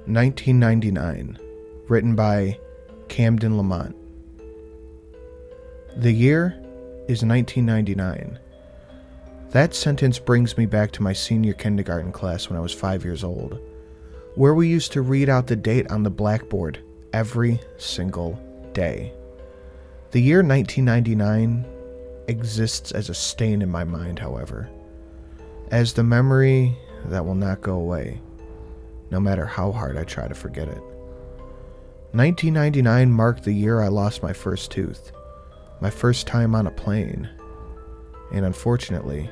1999, written by Camden Lamont. The year is 1999. That sentence brings me back to my senior kindergarten class when I was 5 years old, where we used to read out the date on the blackboard every single day. The year 1999 exists as a stain in my mind, however, as the memory that will not go away, no matter how hard I try to forget it. 1999 marked the year I lost my first tooth, my first time on a plane, and unfortunately,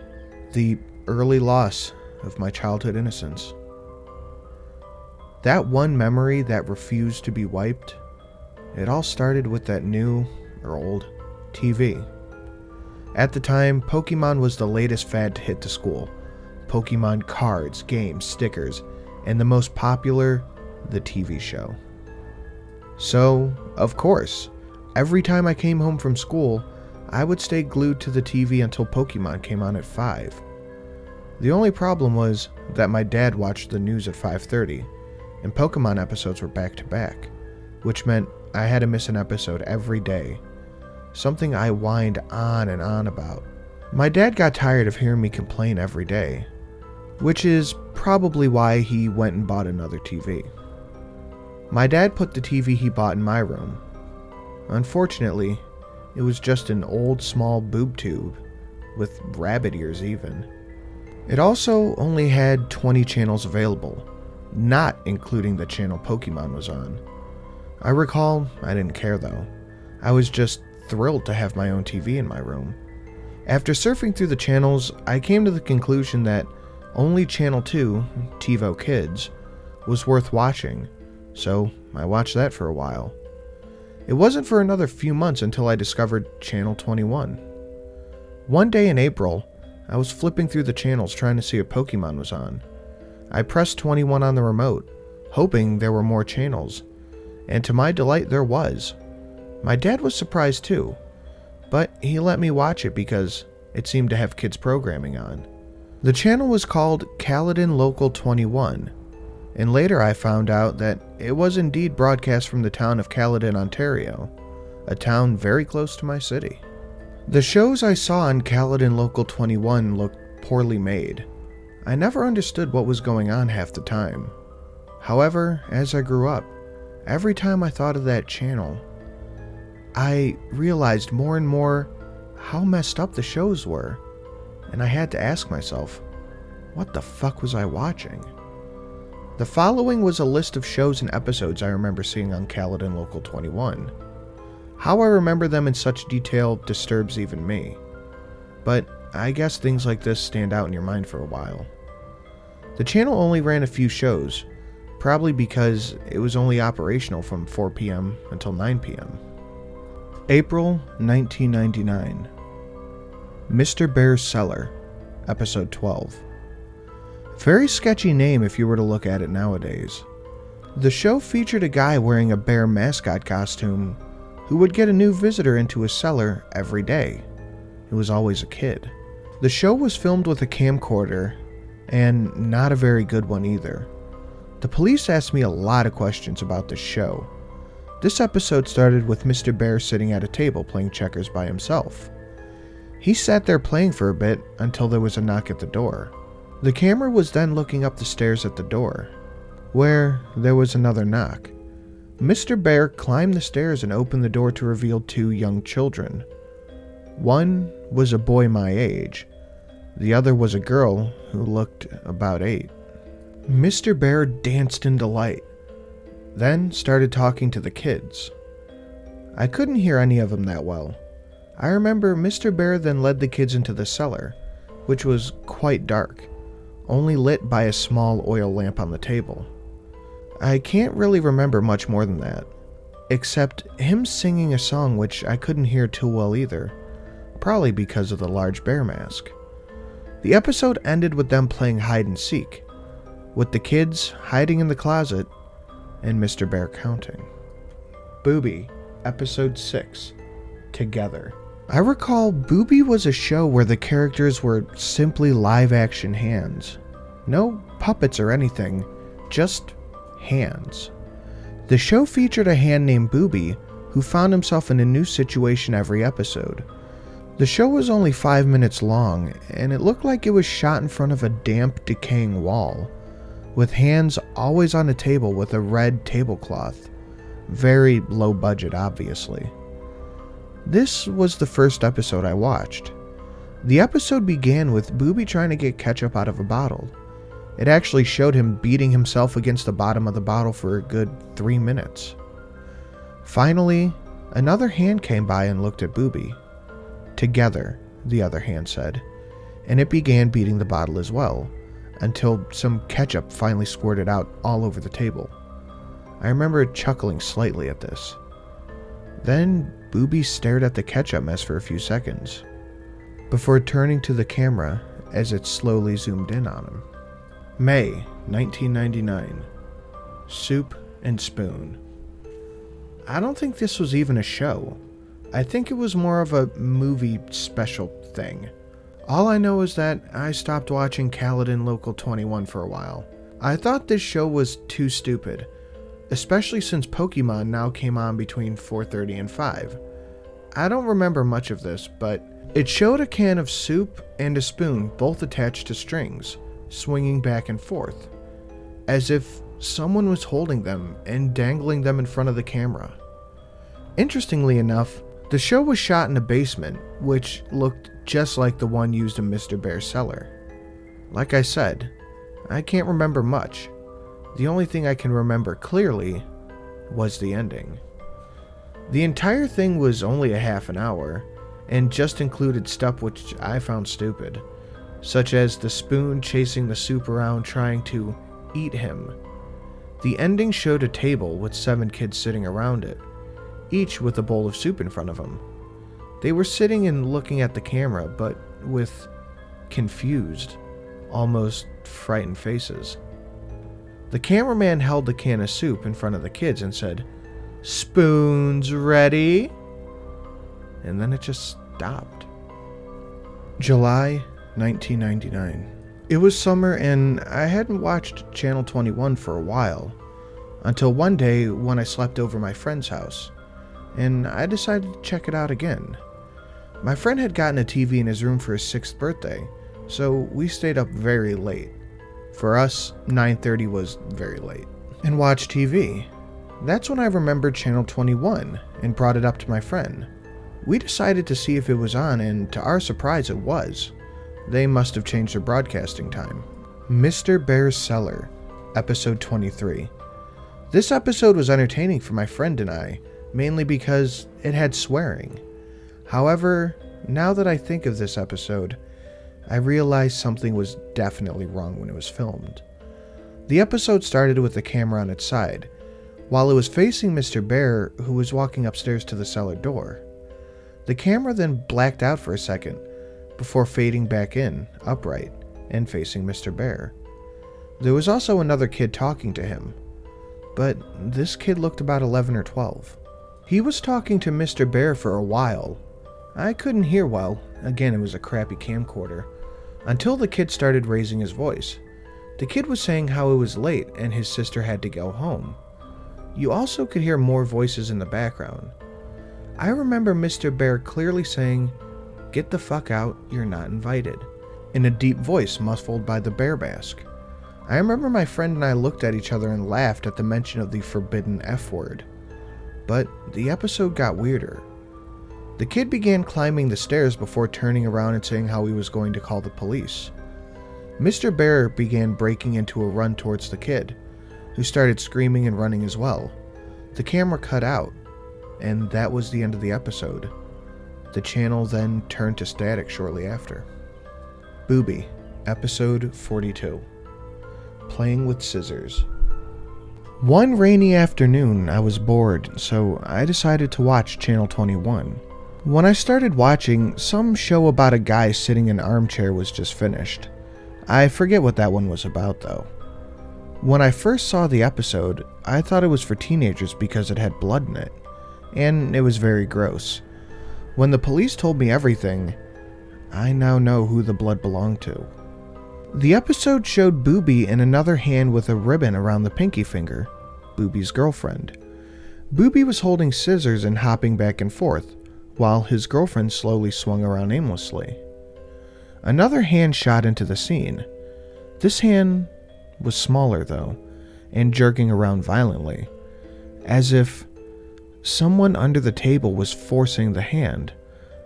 the early loss of my childhood innocence. That one memory that refused to be wiped, it all started with that new, or old, TV. At the time, Pokemon was the latest fad to hit the school. Pokemon cards, games, stickers, and the most popular, the TV show. So, of course, every time I came home from school, I would stay glued to the TV until Pokemon came on at 5. The only problem was that my dad watched the news at 5:30, and Pokemon episodes were back to back, which meant I had to miss an episode every day, something I whined on and on about. My dad got tired of hearing me complain every day, which is probably why he went and bought another TV. My dad put the TV he bought in my room. Unfortunately, it was just an old small boob tube, with rabbit ears even. It also only had 20 channels available, not including the channel Pokemon was on. I recall I didn't care though. I was just thrilled to have my own TV in my room. After surfing through the channels, I came to the conclusion that only Channel 2, TiVo Kids, was worth watching, so I watched that for a while. It wasn't for another few months until I discovered Channel 21. One day in April, I was flipping through the channels trying to see if Pokemon was on. I pressed 21 on the remote, hoping there were more channels, and to my delight there was. My dad was surprised too, but he let me watch it because it seemed to have kids programming on. The channel was called Caledon Local 21, and later I found out that it was indeed broadcast from the town of Caledon, Ontario, a town very close to my city. The shows I saw on Caledon Local 21 looked poorly made. I never understood what was going on half the time. However, as I grew up, every time I thought of that channel, I realized more and more how messed up the shows were, and I had to ask myself, what the fuck was I watching? The following was a list of shows and episodes I remember seeing on Caledon Local 21. How I remember them in such detail disturbs even me, but I guess things like this stand out in your mind for a while. The channel only ran a few shows, probably because it was only operational from 4 p.m. until 9 p.m. April 1999. Mr. Bear's Cellar, Episode 12. Very sketchy name if you were to look at it nowadays. The show featured a guy wearing a bear mascot costume who would get a new visitor into his cellar every day. It was always a kid. The show was filmed with a camcorder, and not a very good one either. The police asked me a lot of questions about the show. This episode started with Mr. Bear sitting at a table playing checkers by himself. He sat there playing for a bit until there was a knock at the door. The camera was then looking up the stairs at the door, where there was another knock. Mr. Bear climbed the stairs and opened the door to reveal 2 young children. One was a boy my age. The other was a girl who looked about 8. Mr. Bear danced in delight, then started talking to the kids. I couldn't hear any of them that well. I remember Mr. Bear then led the kids into the cellar, which was quite dark, only lit by a small oil lamp on the table. I can't really remember much more than that, except him singing a song which I couldn't hear too well either, probably because of the large bear mask. The episode ended with them playing hide and seek, with the kids hiding in the closet and Mr. Bear counting. Booby, Episode 6, Together. I recall Booby was a show where the characters were simply live-action hands. No puppets or anything, just hands. The show featured a hand named Booby who found himself in a new situation every episode. The show was only 5 minutes long, and it looked like it was shot in front of a damp, decaying wall, with hands always on a table with a red tablecloth. Very low budget, obviously. This was the first episode I watched. The episode began with Booby trying to get ketchup out of a bottle. It actually showed him beating himself against the bottom of the bottle for a good 3 minutes. Finally, another hand came by and looked at Booby. Together, the other hand said, and it began beating the bottle as well, until some ketchup finally squirted out all over the table. I remember chuckling slightly at this. Then Booby stared at the ketchup mess for a few seconds, before turning to the camera as it slowly zoomed in on him. May 1999. Soup and Spoon. I don't think this was even a show. I think it was more of a movie special thing. All I know is that I stopped watching Caledon Local 21 for a while. I thought this show was too stupid, especially since Pokemon now came on between 4:30 and 5. I don't remember much of this, but it showed a can of soup and a spoon both attached to strings, swinging back and forth, as if someone was holding them and dangling them in front of the camera. Interestingly enough, the show was shot in a basement, which looked just like the one used in Mr. Bear's cellar. Like I said, I can't remember much. The only thing I can remember clearly was the ending. The entire thing was only a half an hour, and just included stuff which I found stupid, such as the spoon chasing the soup around trying to eat him. The ending showed a table with 7 kids sitting around it, each with a bowl of soup in front of them. They were sitting and looking at the camera, but with confused, almost frightened faces. The cameraman held the can of soup in front of the kids and said, "Spoons ready?" And then it just stopped. July 1999. It was summer and I hadn't watched Channel 21 for a while, until one day when I slept over my friend's house, and I decided to check it out again. My friend had gotten a TV in his room for his 6th birthday, so we stayed up very late. For us, 9:30 was very late. And watched TV. That's when I remembered Channel 21 and brought it up to my friend. We decided to see if it was on, and to our surprise it was. They must have changed their broadcasting time. Mr. Bear's Cellar, episode 23. This episode was entertaining for my friend and I, mainly because it had swearing. However, now that I think of this episode, I realized something was definitely wrong when it was filmed. The episode started with the camera on its side, while it was facing Mr. Bear, who was walking upstairs to the cellar door. The camera then blacked out for a second, before fading back in, upright, and facing Mr. Bear. There was also another kid talking to him, but this kid looked about 11 or 12. He was talking to Mr. Bear for a while. I couldn't hear well, again it was a crappy camcorder, until the kid started raising his voice. The kid was saying how it was late and his sister had to go home. You also could hear more voices in the background. I remember Mr. Bear clearly saying, "Get the fuck out, you're not invited," in a deep voice muffled by the bear mask. I remember my friend and I looked at each other and laughed at the mention of the forbidden F word. But the episode got weirder. The kid began climbing the stairs before turning around and saying how he was going to call the police. Mr. Bear began breaking into a run towards the kid, who started screaming and running as well. The camera cut out, and that was the end of the episode. The channel then turned to static shortly after. Booby, episode 42. Playing with Scissors. One rainy afternoon, I was bored, so I decided to watch Channel 21. When I started watching, some show about a guy sitting in an armchair was just finished. I forget what that one was about though. When I first saw the episode, I thought it was for teenagers because it had blood in it, and it was very gross. When the police told me everything, I now know who the blood belonged to. The episode showed Booby in another hand with a ribbon around the pinky finger, Booby's girlfriend. Booby was holding scissors and hopping back and forth, while his girlfriend slowly swung around aimlessly. Another hand shot into the scene. This hand was smaller, though, and jerking around violently, as if someone under the table was forcing the hand.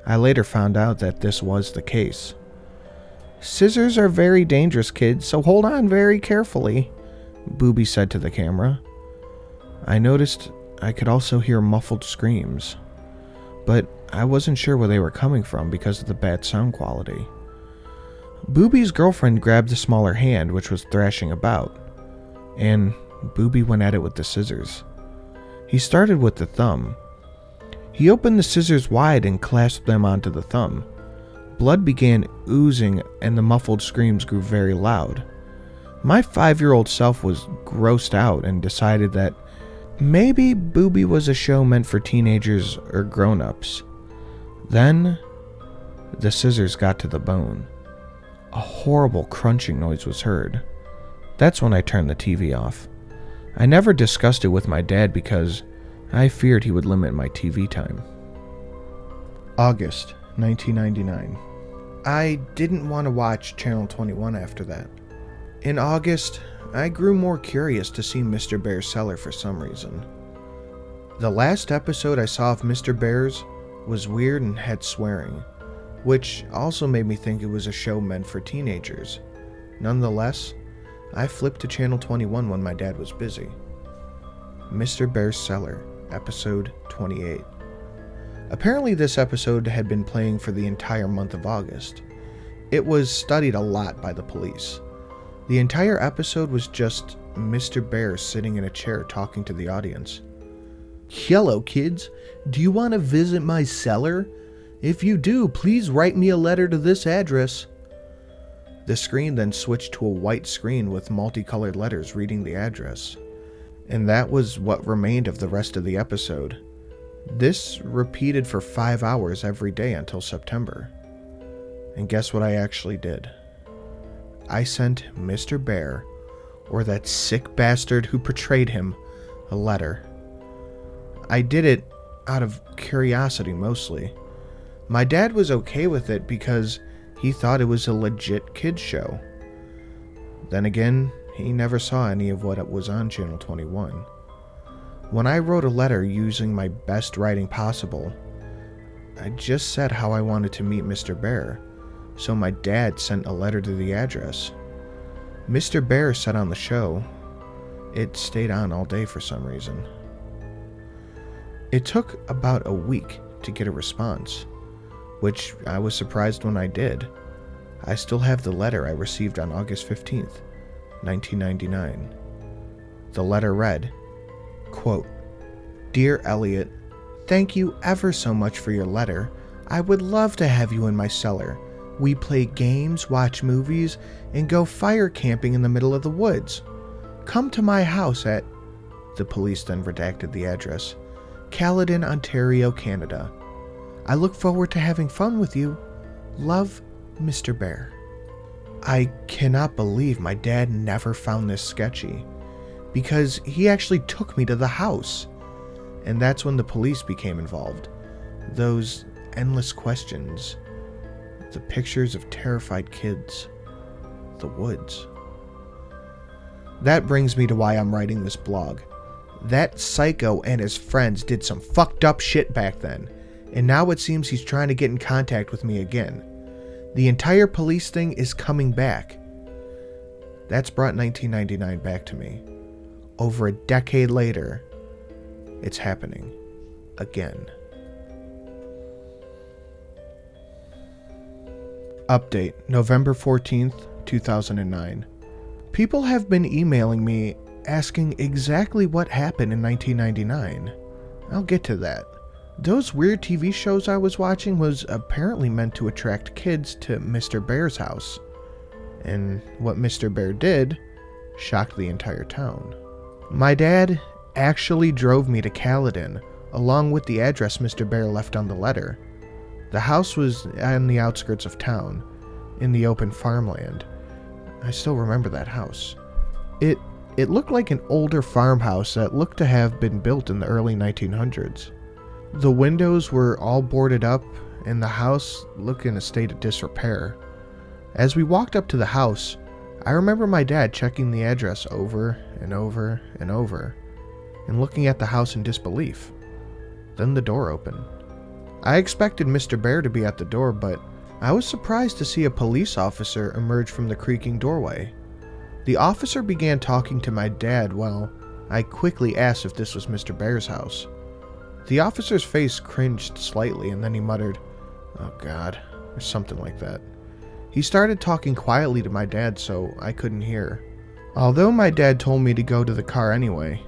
I later found out that this was the case. "Scissors are very dangerous, kids, so hold on very carefully," Booby said to the camera. I noticed I could also hear muffled screams, but I wasn't sure where they were coming from because of the bad sound quality. Booby's girlfriend grabbed the smaller hand, which was thrashing about, and Booby went at it with the scissors. He started with the thumb. He opened the scissors wide and clasped them onto the thumb. Blood began oozing and the muffled screams grew very loud. My 5-year-old self was grossed out and decided that maybe Booby was a show meant for teenagers or grown-ups. Then, the scissors got to the bone. A horrible crunching noise was heard. That's when I turned the TV off. I never discussed it with my dad because I feared he would limit my TV time. August 1999. I didn't want to watch Channel 21 after that. In August, I grew more curious to see Mr. Bear's cellar for some reason. The last episode I saw of Mr. Bear's was weird and had swearing, which also made me think it was a show meant for teenagers. Nonetheless, I flipped to Channel 21 when my dad was busy. Mr. Bear's Cellar, episode 28. Apparently this episode had been playing for the entire month of August. It was studied a lot by the police. The entire episode was just Mr. Bear sitting in a chair talking to the audience. "Hello, kids. Do you want to visit my cellar? If you do, please write me a letter to this address." The screen then switched to a white screen with multicolored letters reading the address. And that was what remained of the rest of the episode. This repeated for 5 hours every day until September. And guess what I actually did? I sent Mr. Bear, or that sick bastard who portrayed him, a letter. I did it out of curiosity mostly. My dad was okay with it because he thought it was a legit kids show. Then again, he never saw any of what was on Channel 21. When I wrote a letter using my best writing possible, I just said how I wanted to meet Mr. Bear, so my dad sent a letter to the address. Mr. Bear said on the show, it stayed on all day for some reason. It took about a week to get a response, which I was surprised when I did. I still have the letter I received on August 15th, 1999. The letter read, quote, "Dear Elliot, thank you ever so much for your letter. I would love to have you in my cellar. We play games, watch movies, and go fire camping in the middle of the woods. Come to my house at," the police then redacted the address, "Caledon, Ontario, Canada. I look forward to having fun with you. Love, Mr. Bear." I cannot believe my dad never found this sketchy, because he actually took me to the house. And that's when the police became involved. Those endless questions, the pictures of terrified kids, the woods. That brings me to why I'm writing this blog. That psycho and his friends did some fucked up shit back then, and now it seems he's trying to get in contact with me again. The entire police thing is coming back. That's brought 1999 back to me. Over a decade later, it's happening again. Update, November 14th, 2009. People have been emailing me asking exactly what happened in 1999. I'll get to that. Those weird TV shows I was watching was apparently meant to attract kids to Mr. Bear's house. And what Mr. Bear did shocked the entire town. My dad actually drove me to Caledon, along with the address Mr. Bear left on the letter. The house was on the outskirts of town, in the open farmland. I still remember that house. It looked like an older farmhouse that looked to have been built in the early 1900s. The windows were all boarded up, and the house looked in a state of disrepair. As we walked up to the house, I remember my dad checking the address over and over and over, and looking at the house in disbelief. Then the door opened. I expected Mr. Bear to be at the door, but I was surprised to see a police officer emerge from the creaking doorway. The officer began talking to my dad while I quickly asked if this was Mr. Bear's house. The officer's face cringed slightly, and then he muttered, "Oh God," or something like that. He started talking quietly to my dad so I couldn't hear, although my dad told me to go to the car anyway.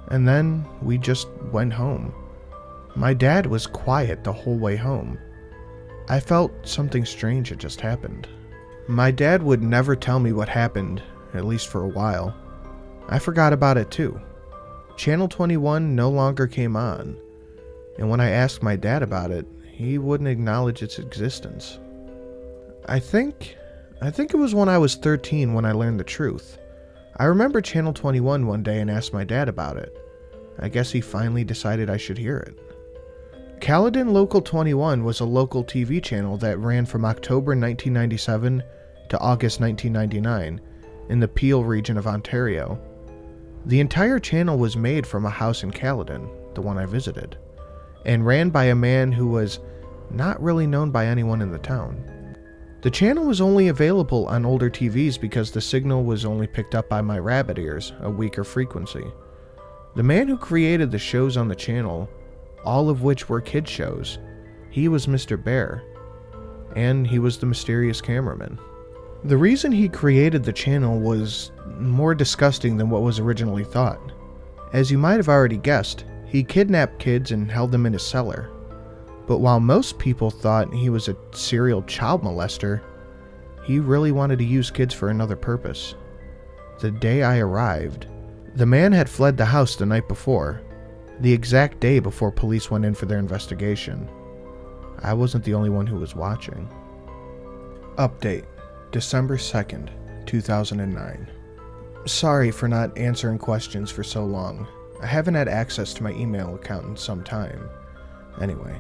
And then we just went home. My dad was quiet the whole way home. I felt something strange had just happened. My dad would never tell me what happened, at least for a while. I forgot about it too. Channel 21 no longer came on, and when I asked my dad about it, he wouldn't acknowledge its existence. I think it was when I was 13 when I learned the truth. I remember Channel 21 one day and asked my dad about it. I guess he finally decided I should hear it. Caledon Local 21 was a local TV channel that ran from October 1997 to August 1999 in the Peel region of Ontario. The entire channel was made from a house in Caledon, the one I visited, and ran by a man who was not really known by anyone in the town. The channel was only available on older TVs because the signal was only picked up by my rabbit ears, a weaker frequency. The man who created the shows on the channel, all of which were kid shows, he was Mr. Bear, and he was the mysterious cameraman. The reason he created the channel was more disgusting than what was originally thought. As you might have already guessed, he kidnapped kids and held them in his cellar. But while most people thought he was a serial child molester, he really wanted to use kids for another purpose. The day I arrived, the man had fled the house the night before, the exact day before police went in for their investigation. I wasn't the only one who was watching. Update, December 2nd, 2009. Sorry for not answering questions for so long. I haven't had access to my email account in some time. Anyway,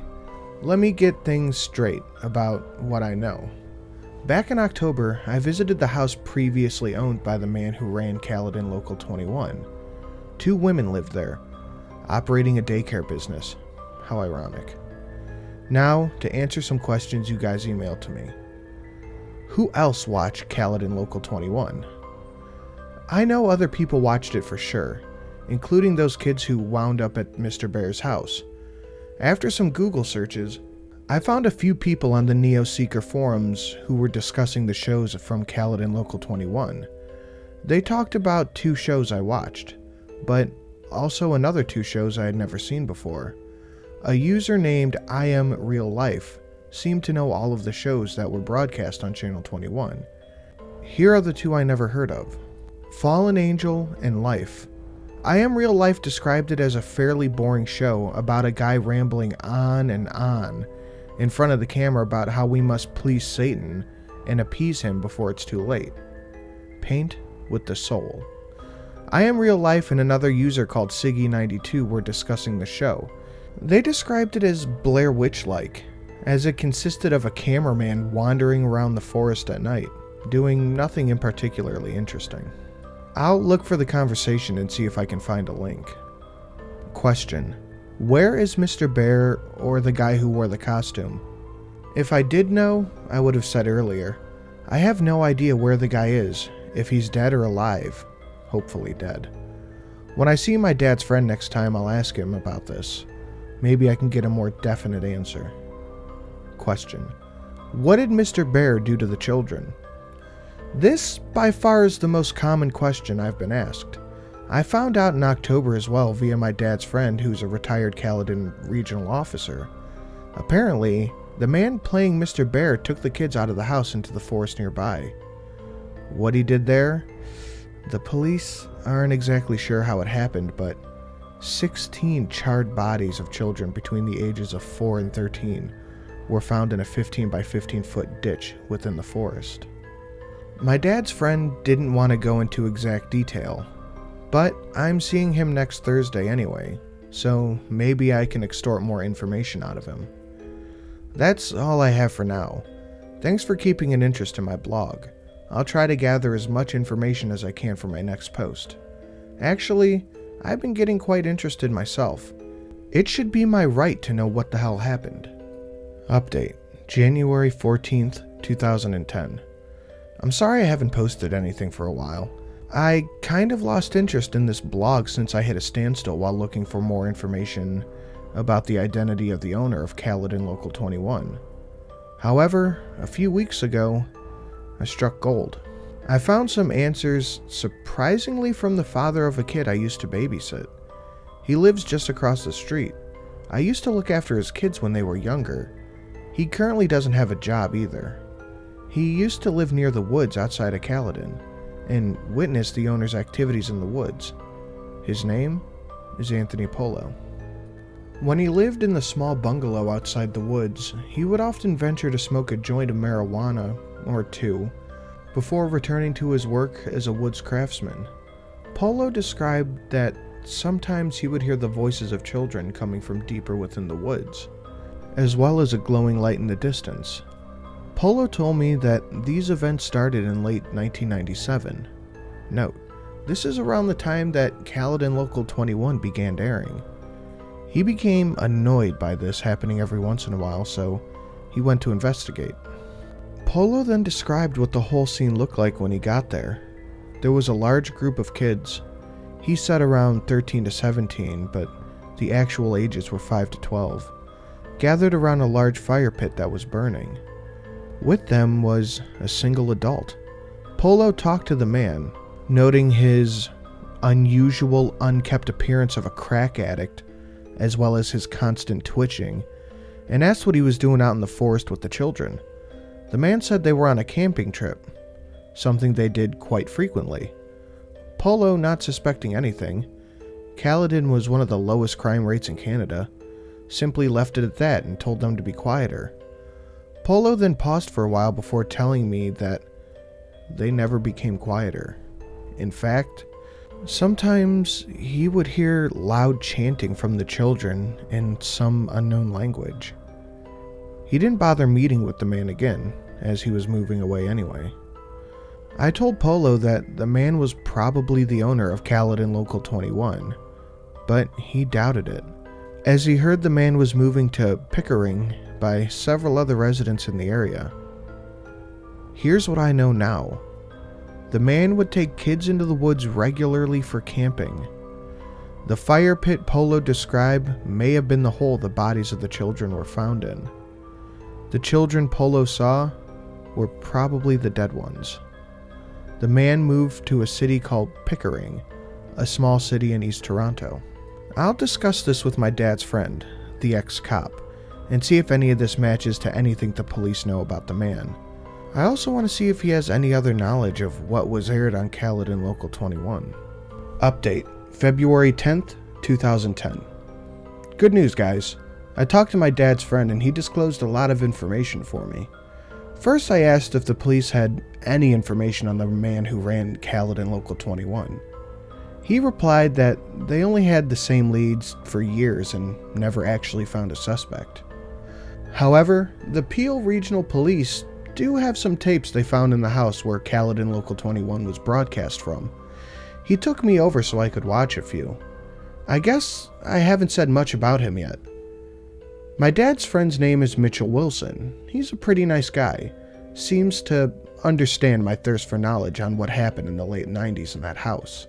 let me get things straight about what I know. Back in October, I visited the house previously owned by the man who ran Caledon Local 21. 2 women lived there, operating a daycare business. How ironic. Now, to answer some questions you guys emailed to me. Who else watched Caledon Local 21? I know other people watched it for sure, including those kids who wound up at Mr. Bear's house. After some Google searches, I found a few people on the Neo-Seeker forums who were discussing the shows from Caledon Local 21. They talked about 2 shows I watched, but also another 2 shows I had never seen before. A user named I Am Real Life seemed to know all of the shows that were broadcast on Channel 21. Here are the 2 I never heard of: Fallen Angel and Life. I Am Real Life described it as a fairly boring show about a guy rambling on and on in front of the camera about how we must please Satan and appease him before it's too late. Paint with the soul. I Am Real Life and another user called Siggy92 were discussing the show. They described it as Blair Witch-like, as it consisted of a cameraman wandering around the forest at night, doing nothing in particularly interesting. I'll look for the conversation and see if I can find a link. Question: where is Mr. Bear, or the guy who wore the costume? If I did know, I would have said earlier. I have no idea where the guy is, if he's dead or alive. Hopefully dead. When I see my dad's friend next time, I'll ask him about this. Maybe I can get a more definite answer. Question: what did Mr. Bear do to the children? This, by far, is the most common question I've been asked. I found out in October as well via my dad's friend, who's a retired Caledon regional officer. Apparently, the man playing Mr. Bear took the kids out of the house into the forest nearby. What he did there? The police aren't exactly sure how it happened, but 16 charred bodies of children between the ages of 4 and 13 were found in a 15 by 15 foot ditch within the forest. My dad's friend didn't want to go into exact detail, but I'm seeing him next Thursday anyway, so maybe I can extort more information out of him. That's all I have for now. Thanks for keeping an interest in my blog. I'll try to gather as much information as I can for my next post. Actually, I've been getting quite interested myself. It should be my right to know what the hell happened. Update, January 14th, 2010. I'm sorry I haven't posted anything for a while. I kind of lost interest in this blog since I hit a standstill while looking for more information about the identity of the owner of Caledon Local 21. However, a few weeks ago, I struck gold. I found some answers surprisingly from the father of a kid I used to babysit. He lives just across the street. I used to look after his kids when they were younger. He currently doesn't have a job either. He used to live near the woods outside of Caledon and witnessed the owner's activities in the woods. His name is Anthony Polo. When he lived in the small bungalow outside the woods, he would often venture to smoke a joint of marijuana or two before returning to his work as a woods craftsman. Polo described that sometimes he would hear the voices of children coming from deeper within the woods, as well as a glowing light in the distance. Polo told me that these events started in late 1997. Note, this is around the time that Caledon Local 21 began airing. He became annoyed by this happening every once in a while, so he went to investigate. Polo then described what the whole scene looked like when he got there. There was a large group of kids. He said around 13 to 17, but the actual ages were 5 to 12, gathered around a large fire pit that was burning. With them was a single adult. Polo talked to the man, noting his unusual, unkempt appearance of a crack addict, as well as his constant twitching, and asked what he was doing out in the forest with the children. The man said they were on a camping trip, something they did quite frequently. Polo, not suspecting anything, Caledon was one of the lowest crime rates in Canada, simply left it at that and told them to be quieter. Polo then paused for a while before telling me that they never became quieter. In fact, sometimes he would hear loud chanting from the children in some unknown language. He didn't bother meeting with the man again, as he was moving away anyway. I told Polo that the man was probably the owner of Caledon Local 21, but he doubted it, as he heard the man was moving to Pickering by several other residents in the area. Here's what I know now. The man would take kids into the woods regularly for camping. The fire pit Polo described may have been the hole the bodies of the children were found in. The children Polo saw were probably the dead ones. The man moved to a city called Pickering, a small city in East Toronto. I'll discuss this with my dad's friend, the ex-cop, and see if any of this matches to anything the police know about the man. I also want to see if he has any other knowledge of what was aired on Caledon Local 21. Update, February 10th, 2010. Good news, guys. I talked to my dad's friend and he disclosed a lot of information for me. First, I asked if the police had any information on the man who ran Caledon Local 21. He replied that they only had the same leads for years and never actually found a suspect. However, the Peel Regional Police do have some tapes they found in the house where Caledon Local 21 was broadcast from. He took me over so I could watch a few. I guess I haven't said much about him yet. My dad's friend's name is Mitchell Wilson. He's a pretty nice guy. Seems to understand my thirst for knowledge on what happened in the late 90s in that house.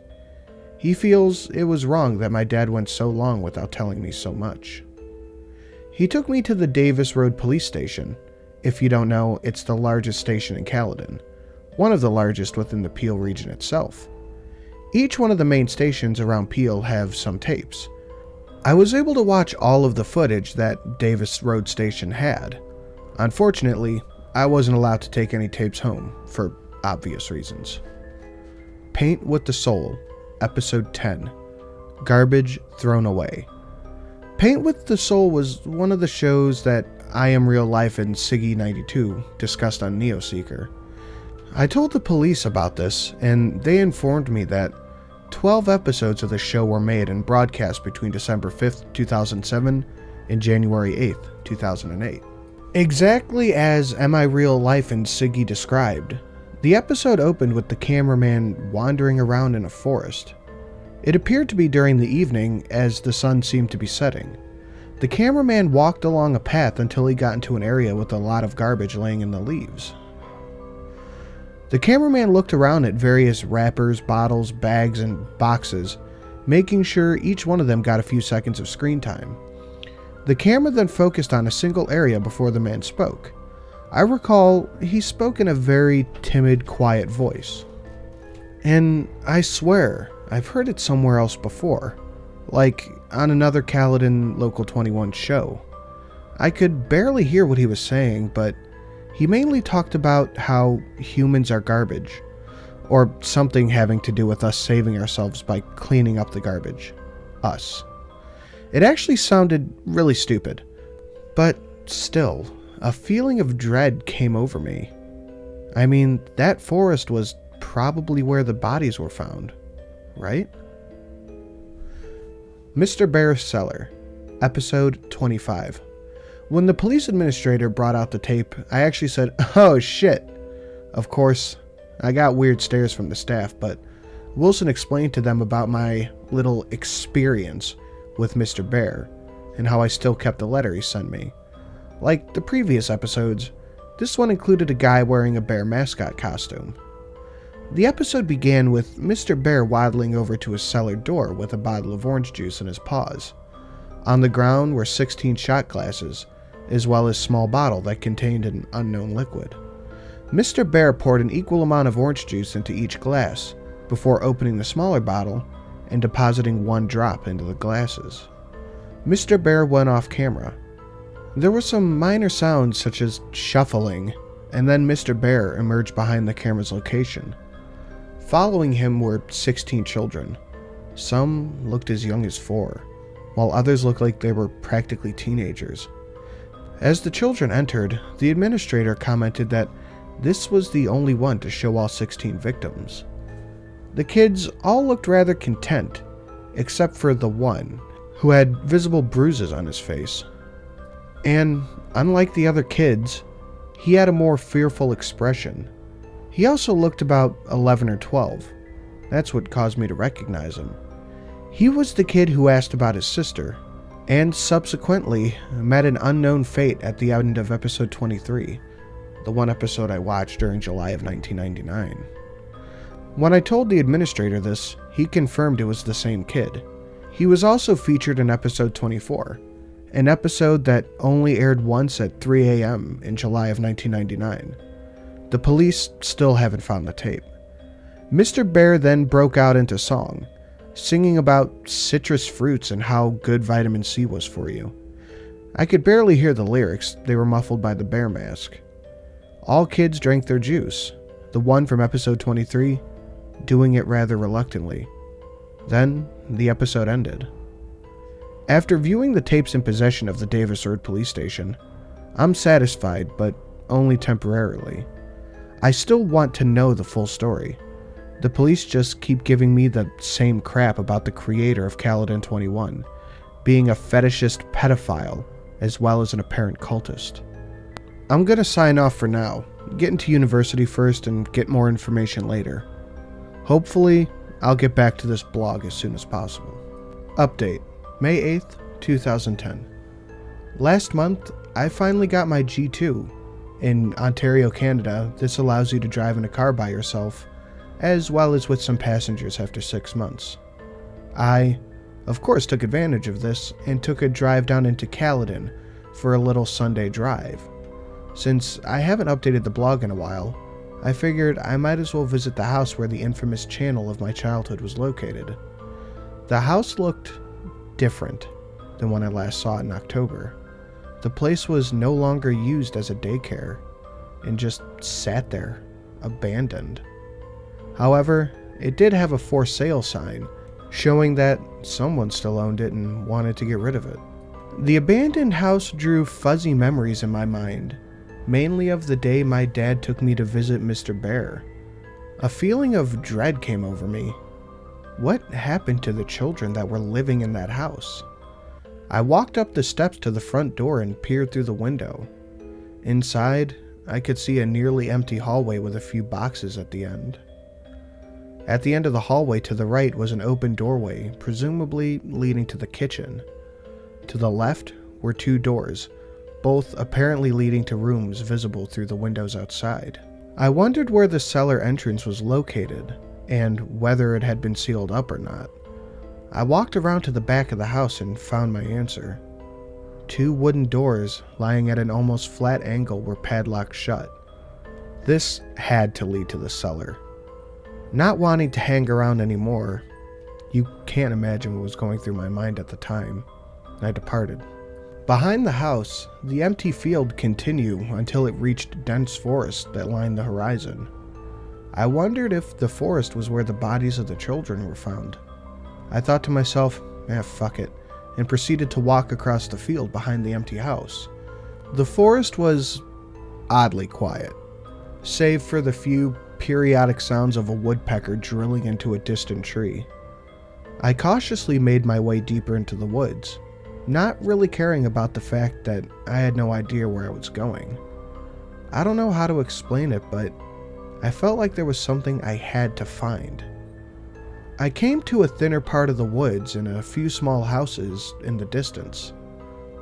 He feels it was wrong that my dad went so long without telling me so much. He took me to the Davis Road Police Station. If you don't know, it's the largest station in Caledon, one of the largest within the Peel region itself. Each one of the main stations around Peel have some tapes. I was able to watch all of the footage that Davis Road Station had. Unfortunately, I wasn't allowed to take any tapes home, for obvious reasons. Paint with the Soul, Episode 10, Garbage Thrown Away. Paint with the Soul was one of the shows that I Am Real Life and Siggy92 discussed on Neoseeker. I told the police about this, and they informed me that 12 episodes of the show were made and broadcast between December 5th, 2007 and January 8th, 2008. Exactly as Am I Real Life and Siggy described, the episode opened with the cameraman wandering around in a forest. It appeared to be during the evening as the sun seemed to be setting. The cameraman walked along a path until he got into an area with a lot of garbage laying in the leaves. The cameraman looked around at various wrappers, bottles, bags, and boxes, making sure each one of them got a few seconds of screen time. The camera then focused on a single area before the man spoke. I recall he spoke in a very timid, quiet voice. And I swear, I've heard it somewhere else before, like on another Caledon Local 21 show. I could barely hear what he was saying, but he mainly talked about how humans are garbage, or something having to do with us saving ourselves by cleaning up the garbage. Us. It actually sounded really stupid, but still, a feeling of dread came over me. I mean, that forest was probably where the bodies were found, right? Mr. Bear's Cellar, Episode 25. When the police administrator brought out the tape, I actually said, "Oh shit." Of course, I got weird stares from the staff, but Wilson explained to them about my little experience with Mr. Bear, and how I still kept the letter he sent me. Like the previous episodes, this one included a guy wearing a bear mascot costume. The episode began with Mr. Bear waddling over to his cellar door with a bottle of orange juice in his paws. On the ground were 16 shot glasses, as well as a small bottle that contained an unknown liquid. Mr. Bear poured an equal amount of orange juice into each glass, before opening the smaller bottle and depositing one drop into the glasses. Mr. Bear went off camera. There were some minor sounds such as shuffling, and then Mr. Bear emerged behind the camera's location. Following him were 16 children. Some looked as young as 4, while others looked like they were practically teenagers. As the children entered, the administrator commented that this was the only one to show all 16 victims. The kids all looked rather content, except for the one, who had visible bruises on his face. And, unlike the other kids, he had a more fearful expression. He also looked about 11 or 12. That's what caused me to recognize him. He was the kid who asked about his sister, and subsequently met an unknown fate at the end of episode 23, the one episode I watched during July of 1999. When I told the administrator this, he confirmed it was the same kid. He was also featured in episode 24, an episode that only aired once at 3 a.m. in July of 1999. The police still haven't found the tape. Mr. Bear then broke out into song, singing about citrus fruits and how good vitamin C was for you. I could barely hear the lyrics, they were muffled by the bear mask. All kids drank their juice, the one from episode 23 doing it rather reluctantly. Then, the episode ended. After viewing the tapes in possession of the Davis Road Police Station, I'm satisfied, but only temporarily. I still want to know the full story. The police just keep giving me the same crap about the creator of Caledon 21, being a fetishist pedophile, as well as an apparent cultist. I'm gonna sign off for now, get into university first and get more information later. Hopefully, I'll get back to this blog as soon as possible. Update, May 8th, 2010. Last month, I finally got my G2. In Ontario, Canada, this allows you to drive in a car by yourself, as well as with some passengers after 6 months. I, of course, took advantage of this and took a drive down into Caledon for a little Sunday drive. Since I haven't updated the blog in a while, I figured I might as well visit the house where the infamous channel of my childhood was located. The house looked different than when I last saw it in October. The place was no longer used as a daycare and just sat there, abandoned. However, it did have a for sale sign, showing that someone still owned it and wanted to get rid of it. The abandoned house drew fuzzy memories in my mind, mainly of the day my dad took me to visit Mr. Bear. A feeling of dread came over me. What happened to the children that were living in that house? I walked up the steps to the front door and peered through the window. Inside, I could see a nearly empty hallway with a few boxes at the end. At the end of the hallway to the right was an open doorway, presumably leading to the kitchen. To the left were two doors, both apparently leading to rooms visible through the windows outside. I wondered where the cellar entrance was located, and whether it had been sealed up or not. I walked around to the back of the house and found my answer. Two wooden doors lying at an almost flat angle were padlocked shut. This had to lead to the cellar. Not wanting to hang around anymore, you can't imagine what was going through my mind at the time, I departed. Behind the house, the empty field continued until it reached dense forest that lined the horizon. I wondered if the forest was where the bodies of the children were found. I thought to myself, fuck it, and proceeded to walk across the field behind the empty house. The forest was oddly quiet, save for the few periodic sounds of a woodpecker drilling into a distant tree. I cautiously made my way deeper into the woods, not really caring about the fact that I had no idea where I was going. I don't know how to explain it, but I felt like there was something I had to find. I came to a thinner part of the woods and a few small houses in the distance.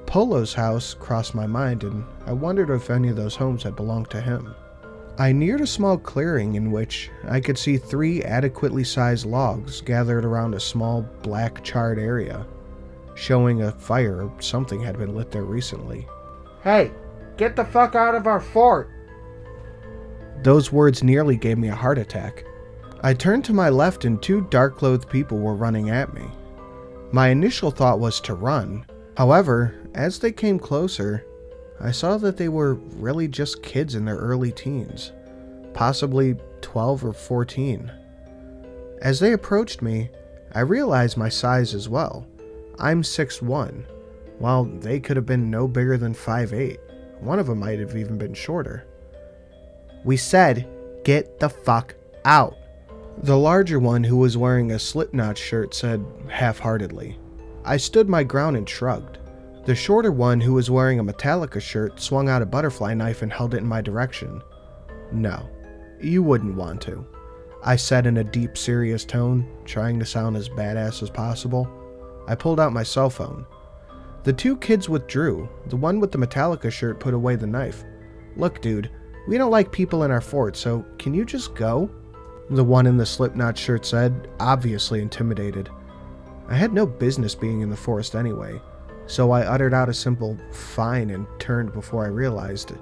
Polo's house crossed my mind, and I wondered if any of those homes had belonged to him. I neared a small clearing in which I could see 3 adequately sized logs gathered around a small black charred area, showing a fire or something had been lit there recently. Hey, get the fuck out of our fort! Those words nearly gave me a heart attack. I turned to my left and 2 dark-clothed people were running at me. My initial thought was to run. However, as they came closer, I saw that they were really just kids in their early teens, possibly 12 or 14. As they approached me, I realized my size as well. I'm 6'1", while they could have been no bigger than 5'8". One of them might have even been shorter. We said, get the fuck out. The larger one, who was wearing a Slipknot shirt, said half-heartedly. I stood my ground and shrugged. The shorter one, who was wearing a Metallica shirt, swung out a butterfly knife and held it in my direction. No, you wouldn't want to, I said in a deep, serious tone, trying to sound as badass as possible. I pulled out my cell phone. The 2 kids withdrew. The one with the Metallica shirt put away the knife. Look, dude, we don't like people in our fort, so can you just go? The one in the Slipknot shirt said, obviously intimidated. I had no business being in the forest anyway, so I uttered out a simple fine and turned before I realized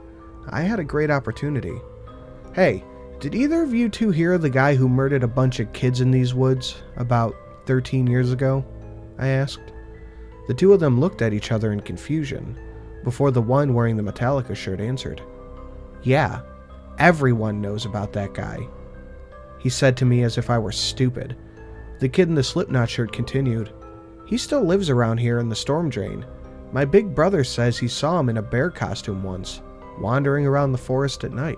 I had a great opportunity. Hey, did either of you 2 hear of the guy who murdered a bunch of kids in these woods about 13 years ago? I asked. The 2 of them looked at each other in confusion, before the one wearing the Metallica shirt answered. Yeah, everyone knows about that guy, he said to me as if I were stupid. The kid in the Slipknot shirt continued. He still lives around here in the storm drain. My big brother says he saw him in a bear costume once, wandering around the forest at night.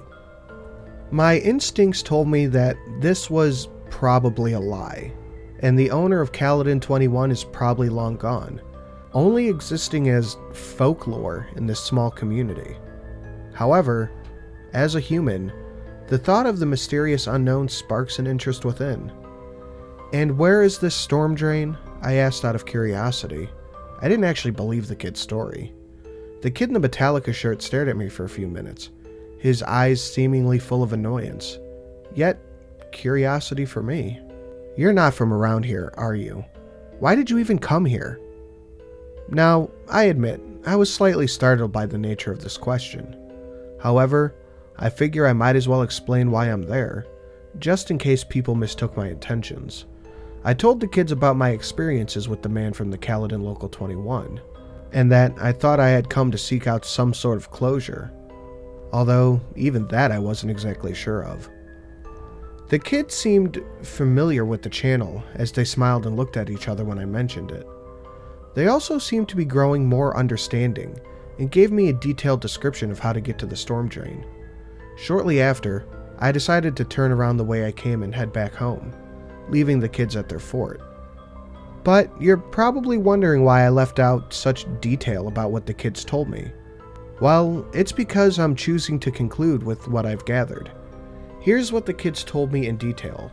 My instincts told me that this was probably a lie, and the owner of Caledon 21 is probably long gone, only existing as folklore in this small community. However, as a human, the thought of the mysterious unknown sparks an interest within. And where is this storm drain? I asked out of curiosity. I didn't actually believe the kid's story. The kid in the Metallica shirt stared at me for a few minutes, his eyes seemingly full of annoyance, yet curiosity for me. You're not from around here, are you? Why did you even come here? Now, I admit, I was slightly startled by the nature of this question. However, I figure I might as well explain why I'm there, just in case people mistook my intentions. I told the kids about my experiences with the man from the Caledon Local 21, and that I thought I had come to seek out some sort of closure, although even that I wasn't exactly sure of. The kids seemed familiar with the channel as they smiled and looked at each other when I mentioned it. They also seemed to be growing more understanding and gave me a detailed description of how to get to the storm drain. Shortly after, I decided to turn around the way I came and head back home, leaving the kids at their fort. But you're probably wondering why I left out such detail about what the kids told me. Well, it's because I'm choosing to conclude with what I've gathered. Here's what the kids told me in detail.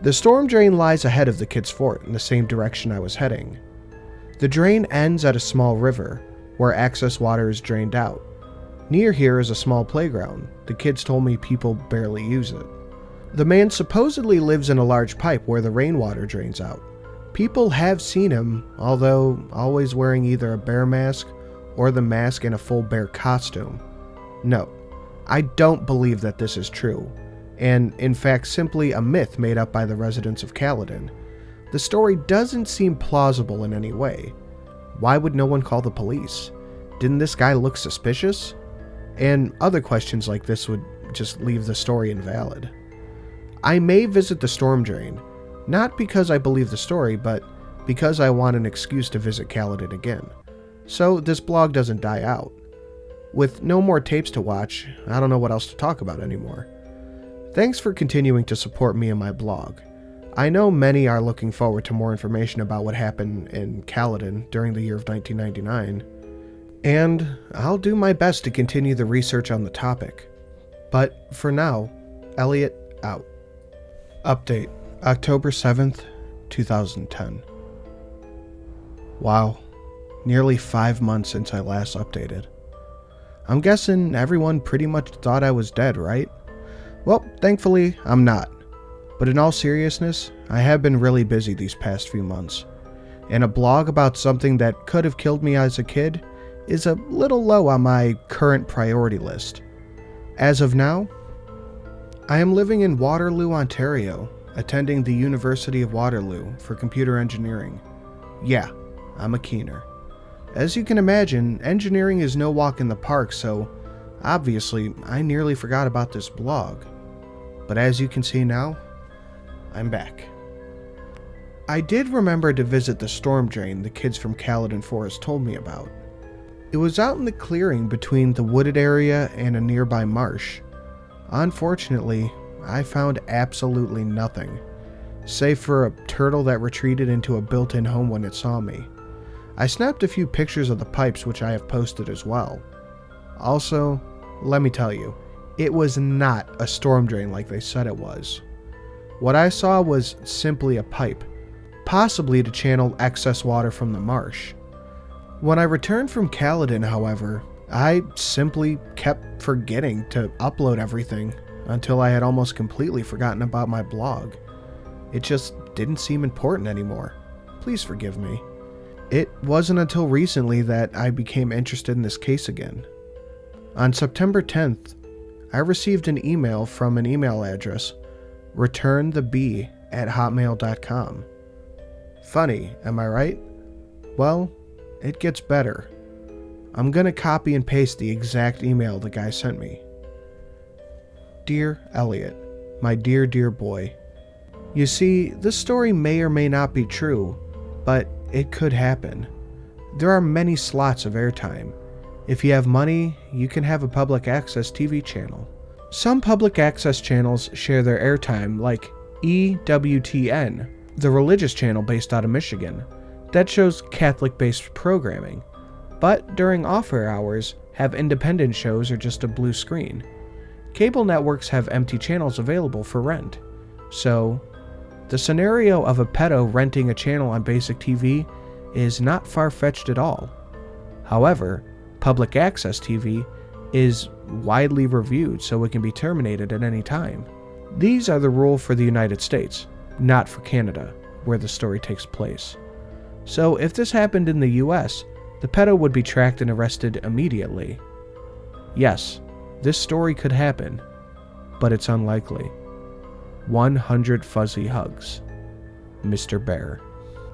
The storm drain lies ahead of the kids' fort in the same direction I was heading. The drain ends at a small river, where excess water is drained out. Near here is a small playground. The kids told me people barely use it. The man supposedly lives in a large pipe where the rainwater drains out. People have seen him, although always wearing either a bear mask or the mask in a full bear costume. No, I don't believe that this is true, and in fact simply a myth made up by the residents of Caledon. The story doesn't seem plausible in any way. Why would no one call the police? Didn't this guy look suspicious? And other questions like this would just leave the story invalid. I may visit the storm drain, not because I believe the story, but because I want an excuse to visit Caledon again, so this blog doesn't die out. With no more tapes to watch, I don't know what else to talk about anymore. Thanks for continuing to support me and my blog. I know many are looking forward to more information about what happened in Caledon during the year of 1999, and I'll do my best to continue the research on the topic. But for now, Elliot out. Update, October 7th, 2010. Wow, nearly 5 months since I last updated. I'm guessing everyone pretty much thought I was dead, right? Well, thankfully, I'm not. But in all seriousness, I have been really busy these past few months, and a blog about something that could have killed me as a kid is a little low on my current priority list. As of now, I am living in Waterloo, Ontario, attending the University of Waterloo for computer engineering. Yeah, I'm a keener. As you can imagine, engineering is no walk in the park, so obviously I nearly forgot about this blog. But as you can see now, I'm back. I did remember to visit the storm drain the kids from Caledon Forest told me about. It was out in the clearing between the wooded area and a nearby marsh. Unfortunately, I found absolutely nothing, save for a turtle that retreated into a built-in home when it saw me. I snapped a few pictures of the pipes, which I have posted as well. Also, let me tell you, it was not a storm drain like they said it was. What I saw was simply a pipe, possibly to channel excess water from the marsh. When I returned from Caledon, however, I simply kept forgetting to upload everything until I had almost completely forgotten about my blog. It just didn't seem important anymore. Please forgive me. It wasn't until recently that I became interested in this case again. On September 10th, I received an email from an email address, returntheb@hotmail.com. Funny, am I right? Well, it gets better. I'm gonna copy and paste the exact email the guy sent me. Dear Elliot, my dear, dear boy. You see, this story may or may not be true, but it could happen. There are many slots of airtime. If you have money, you can have a public access TV channel. Some public access channels share their airtime, like EWTN, the religious channel based out of Michigan, that shows Catholic-based programming, but during off-air hours have independent shows or just a blue screen. Cable networks have empty channels available for rent. So, the scenario of a pedo renting a channel on basic TV is not far-fetched at all. However, public access TV is widely reviewed so it can be terminated at any time. These are the rule for the United States, not for Canada, where the story takes place. So if this happened in the US, the pedo would be tracked and arrested immediately. Yes, this story could happen, but it's unlikely. 100 fuzzy hugs. Mr. Bear.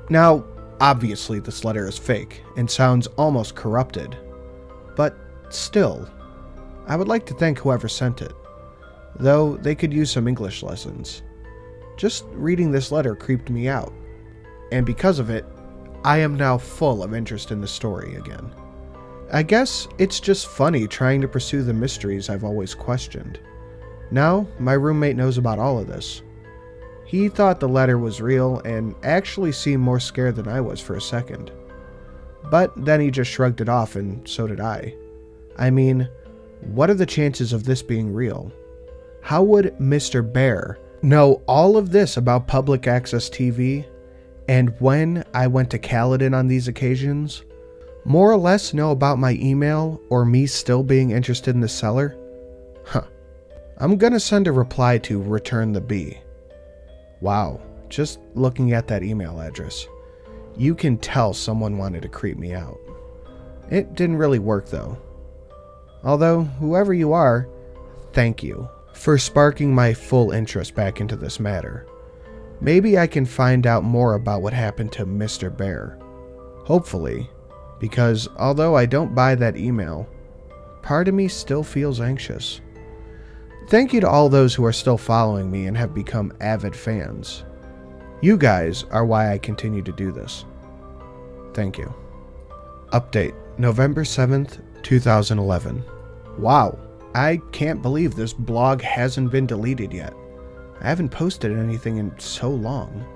Now, obviously this letter is fake and sounds almost corrupted, but still, I would like to thank whoever sent it, though they could use some English lessons. Just reading this letter creeped me out, and because of it, I am now full of interest in the story again. I guess it's just funny trying to pursue the mysteries I've always questioned. Now, my roommate knows about all of this. He thought the letter was real and actually seemed more scared than I was for a second. But then he just shrugged it off, and so did I. I mean, what are the chances of this being real? How would Mr. Bear know all of this about public access TV, and when I went to Caledon on these occasions, more or less know about my email or me still being interested in the seller? Huh. I'm gonna send a reply to return the B. Wow, just looking at that email address, you can tell someone wanted to creep me out. It didn't really work though. Although, whoever you are, thank you for sparking my full interest back into this matter. Maybe I can find out more about what happened to Mr. Bear. Hopefully, because although I don't buy that email, part of me still feels anxious. Thank you to all those who are still following me and have become avid fans. You guys are why I continue to do this. Thank you. Update, November 7th, 2011. Wow, I can't believe this blog hasn't been deleted yet. I haven't posted anything in so long.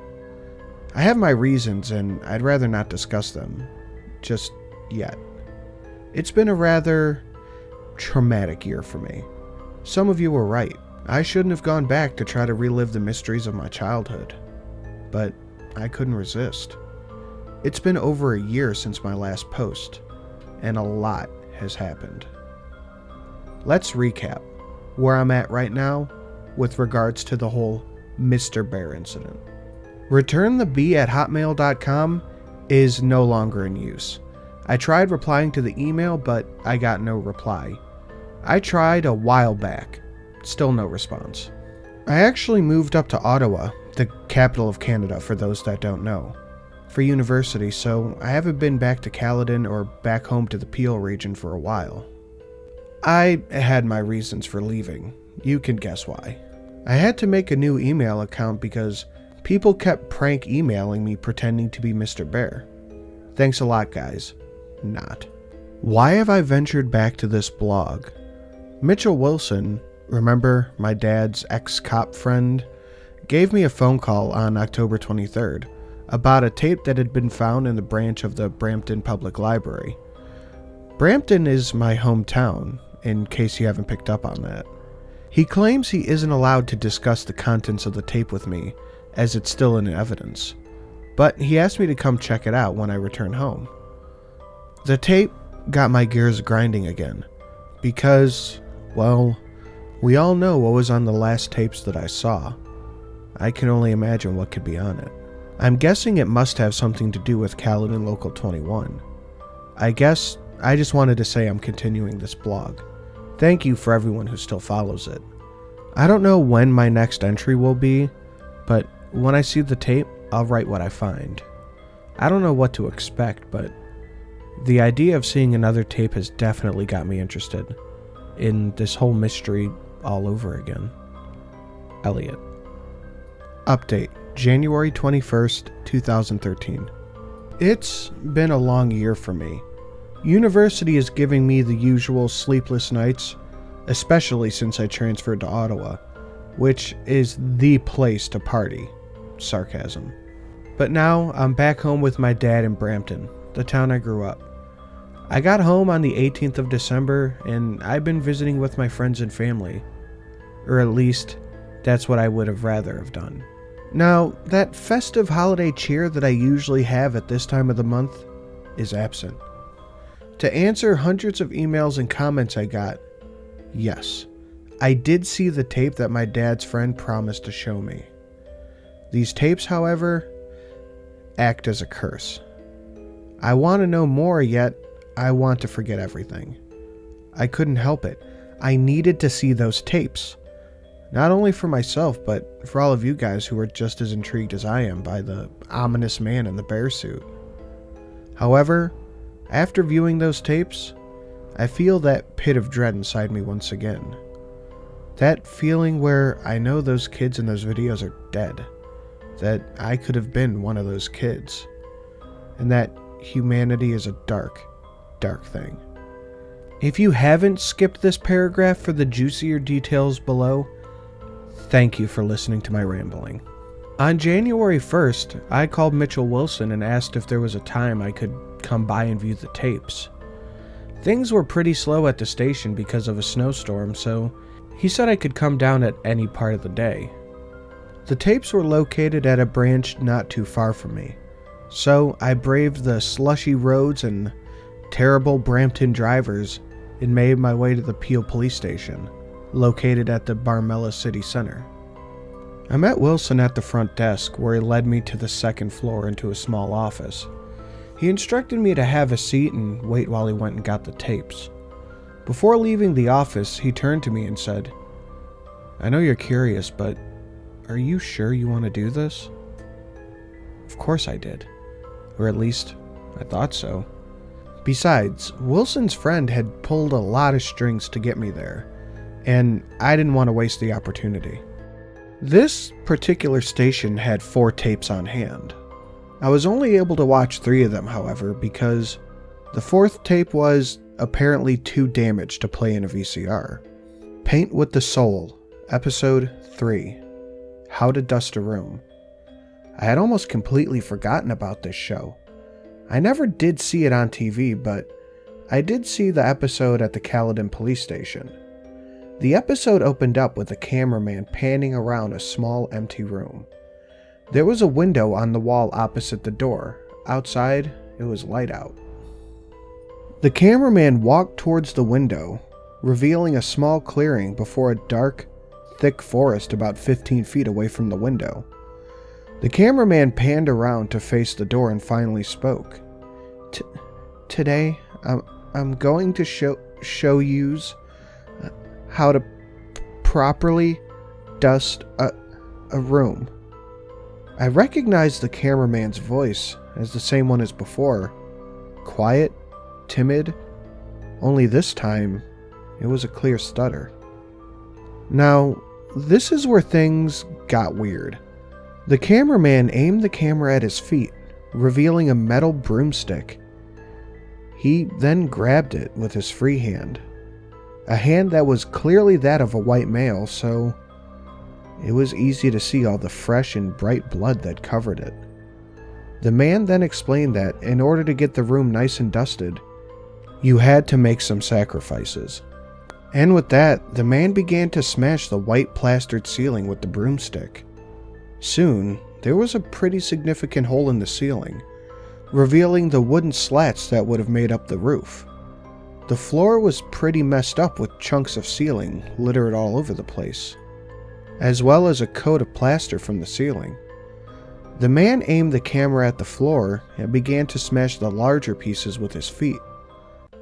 I have my reasons and I'd rather not discuss them just yet. It's been a rather traumatic year for me. Some of you were right. I shouldn't have gone back to try to relive the mysteries of my childhood. But I couldn't resist. It's been over a year since my last post, and a lot has happened. Let's recap where I'm at right now with regards to the whole Mr. Bear incident. returntheb@hotmail.com is no longer in use. I tried replying to the email, but I got no reply. I tried a while back, still no response. I actually moved up to Ottawa, the capital of Canada for those that don't know, for university, so I haven't been back to Caledon or back home to the Peel region for a while. I had my reasons for leaving. You can guess why. I had to make a new email account because people kept prank emailing me pretending to be Mr. Bear. Thanks a lot, guys. Not. Why have I ventured back to this blog? Mitchell Wilson, remember my dad's ex-cop friend, gave me a phone call on October 23rd about a tape that had been found in the branch of the Brampton Public Library. Brampton is my hometown, in case you haven't picked up on that. He claims he isn't allowed to discuss the contents of the tape with me, as it's still in evidence, but he asked me to come check it out when I return home. The tape got my gears grinding again, because, well, we all know what was on the last tapes that I saw. I can only imagine what could be on it. I'm guessing it must have something to do with Caledon Local 21. I guess I just wanted to say I'm continuing this blog. Thank you for everyone who still follows it. I don't know when my next entry will be, but when I see the tape, I'll write what I find. I don't know what to expect, but the idea of seeing another tape has definitely got me interested in this whole mystery all over again. Elliot. Update, January 21st, 2013. It's been a long year for me. University is giving me the usual sleepless nights, especially since I transferred to Ottawa, which is the place to party. Sarcasm. But now I'm back home with my dad in Brampton, the town I grew up. I got home on the 18th of December, and I've been visiting with my friends and family. Or at least, that's what I would have rather have done. Now, that festive holiday cheer that I usually have at this time of the month is absent. To answer hundreds of emails and comments I got, yes, I did see the tape that my dad's friend promised to show me. These tapes, however, act as a curse. I want to know more, yet I want to forget everything. I couldn't help it. I needed to see those tapes. Not only for myself, but for all of you guys who are just as intrigued as I am by the ominous man in the bear suit. However, after viewing those tapes, I feel that pit of dread inside me once again. That feeling where I know those kids in those videos are dead. That I could have been one of those kids. And that humanity is a dark, dark thing. If you haven't skipped this paragraph for the juicier details below, thank you for listening to my rambling. On January 1st, I called Mitchell Wilson and asked if there was a time I could come by and view the tapes. Things were pretty slow at the station because of a snowstorm, so he said I could come down at any part of the day. The tapes were located at a branch not too far from me, so I braved the slushy roads and terrible Brampton drivers and made my way to the Peel Police Station, located at the Barmella City Center. I met Wilson at the front desk, where he led me to the second floor into a small office. He instructed me to have a seat and wait while he went and got the tapes. Before leaving the office, he turned to me and said, "I know you're curious, but are you sure you want to do this?" Of course I did. Or at least, I thought so. Besides, Wilson's friend had pulled a lot of strings to get me there, and I didn't want to waste the opportunity. This particular station had 4 tapes on hand. I was only able to watch 3 of them, however, because the 4th tape was apparently too damaged to play in a VCR. Paint with the Soul, Episode 3, How to Dust a Room. I had almost completely forgotten about this show. I never did see it on TV, but I did see the episode at the Caledon police station. The episode opened up with a cameraman panning around a small empty room. There was a window on the wall opposite the door. Outside, it was light out. The cameraman walked towards the window, revealing a small clearing before a dark, thick forest about 15 feet away from the window. The cameraman panned around to face the door and finally spoke. Today, I'm going to show yous how to properly dust a room. I recognized the cameraman's voice as the same one as before. Quiet, timid, only this time it was a clear stutter. Now, this is where things got weird. The cameraman aimed the camera at his feet, revealing a metal broomstick. He then grabbed it with his free hand. A hand that was clearly that of a white male, so it was easy to see all the fresh and bright blood that covered it. The man then explained that in order to get the room nice and dusted, you had to make some sacrifices. And with that, the man began to smash the white plastered ceiling with the broomstick. Soon, there was a pretty significant hole in the ceiling, revealing the wooden slats that would have made up the roof. The floor was pretty messed up with chunks of ceiling littered all over the place, as well as a coat of plaster from the ceiling. The man aimed the camera at the floor and began to smash the larger pieces with his feet.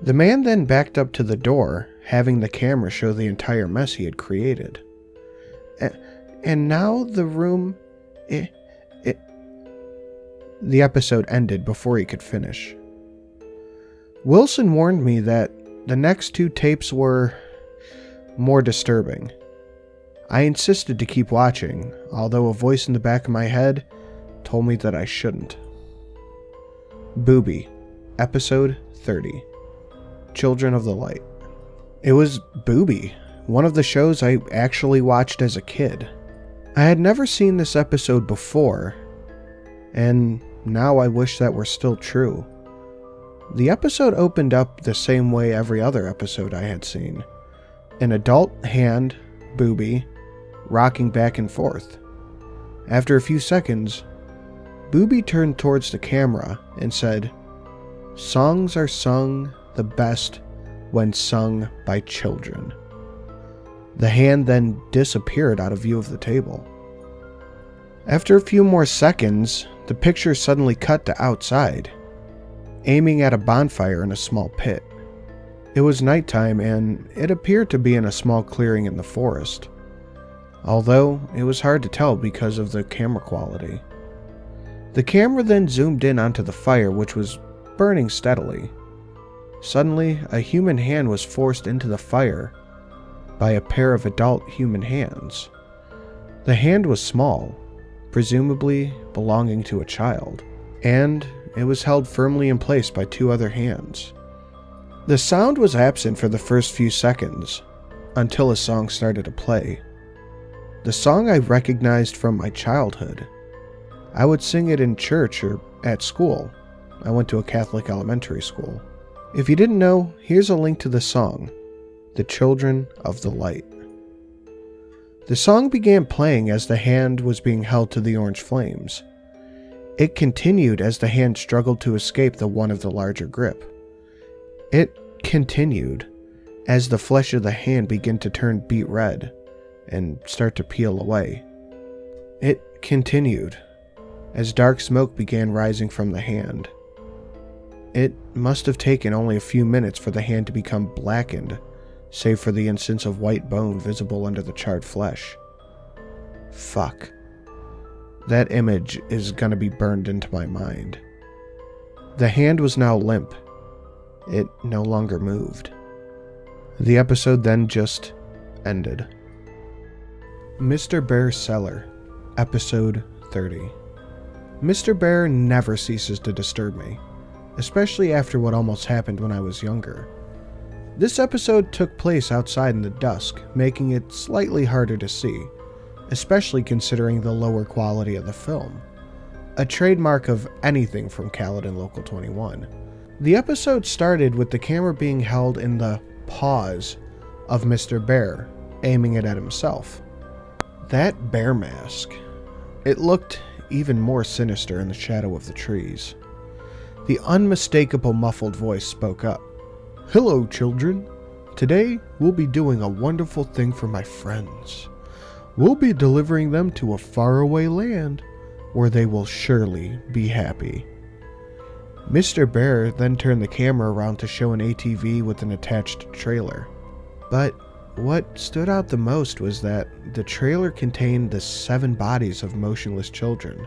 The man then backed up to the door, having the camera show the entire mess he had created. And now the room... The episode ended before he could finish. Wilson warned me that the next 2 tapes were more disturbing. I insisted to keep watching, although a voice in the back of my head told me that I shouldn't. Booby, Episode 30, Children of the Light. It was Booby, one of the shows I actually watched as a kid. I had never seen this episode before, and now I wish that were still true. The episode opened up the same way every other episode I had seen. An adult hand, Booby, rocking back and forth. After a few seconds, Booby turned towards the camera and said, "Songs are sung the best when sung by children." The hand then disappeared out of view of the table. After a few more seconds, the picture suddenly cut to outside, aiming at a bonfire in a small pit. It was nighttime and it appeared to be in a small clearing in the forest, although it was hard to tell because of the camera quality. The camera then zoomed in onto the fire, which was burning steadily. Suddenly, a human hand was forced into the fire by a pair of adult human hands. The hand was small, presumably belonging to a child, and it was held firmly in place by 2 other hands. The sound was absent for the first few seconds, until a song started to play. The song I recognized from my childhood. I would sing it in church or at school. I went to a Catholic elementary school. If you didn't know, here's a link to the song, The Children of the Light. The song began playing as the hand was being held to the orange flames. It continued as the hand struggled to escape the one of the larger grip. It continued as the flesh of the hand began to turn beet red and start to peel away. It continued as dark smoke began rising from the hand. It must have taken only a few minutes for the hand to become blackened, save for the instance of white bone visible under the charred flesh. Fuck. That image is gonna be burned into my mind. The hand was now limp. It no longer moved. The episode then just ended. Mr. Bear's Cellar, Episode 30. Mr. Bear never ceases to disturb me, especially after what almost happened when I was younger. This episode took place outside in the dusk, making it slightly harder to see, especially considering the lower quality of the film, a trademark of anything from Caledon Local 21. The episode started with the camera being held in the paws of Mr. Bear, aiming it at himself. That bear mask. It looked even more sinister in the shadow of the trees. The unmistakable muffled voice spoke up. "Hello, children. Today, we'll be doing a wonderful thing for my friends. We'll be delivering them to a faraway land where they will surely be happy." Mr. Bear then turned the camera around to show an ATV with an attached trailer. But what stood out the most was that the trailer contained the 7 bodies of motionless children,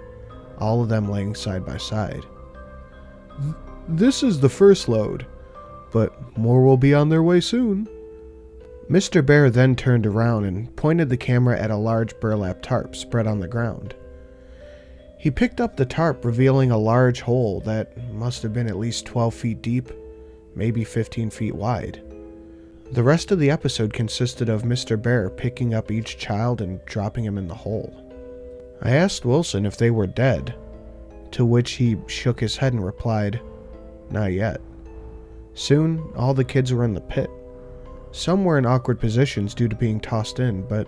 all of them laying side by side. "This is the first load, but more will be on their way soon." Mr. Bear then turned around and pointed the camera at a large burlap tarp spread on the ground. He picked up the tarp, revealing a large hole that must have been at least 12 feet deep, maybe 15 feet wide. The rest of the episode consisted of Mr. Bear picking up each child and dropping him in the hole. I asked Wilson if they were dead, to which he shook his head and replied, "Not yet." Soon, all the kids were in the pit. Some were in awkward positions due to being tossed in, but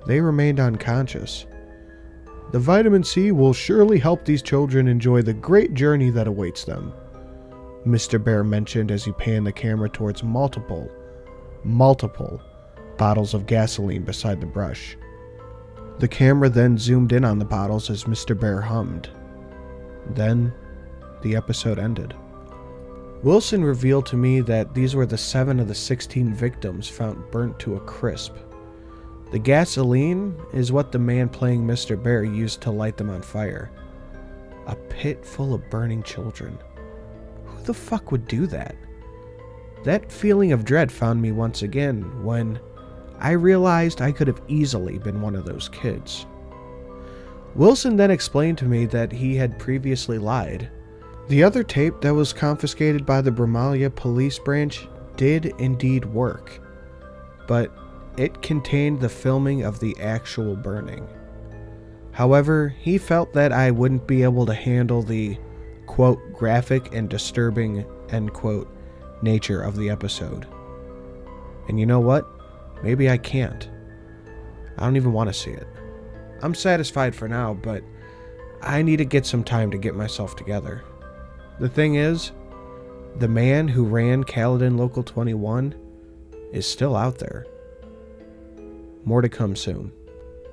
they remained unconscious. "The vitamin C will surely help these children enjoy the great journey that awaits them," Mr. Bear mentioned as he panned the camera towards multiple bottles of gasoline beside the brush. The camera then zoomed in on the bottles as Mr. Bear hummed. Then, the episode ended. Wilson revealed to me that these were the 7 of the 16 victims found burnt to a crisp. The gasoline is what the man playing Mr. Bear used to light them on fire. A pit full of burning children. Who the fuck would do that? That feeling of dread found me once again when I realized I could have easily been one of those kids. Wilson then explained to me that he had previously lied. The other tape that was confiscated by the Bramalia police branch did indeed work, but it contained the filming of the actual burning. However, he felt that I wouldn't be able to handle the, quote, graphic and disturbing, end quote, nature of the episode. And you know what? Maybe I can't. I don't even want to see it. I'm satisfied for now, but I need to get some time to get myself together. The thing is, the man who ran Caledon Local 21 is still out there. More to come soon.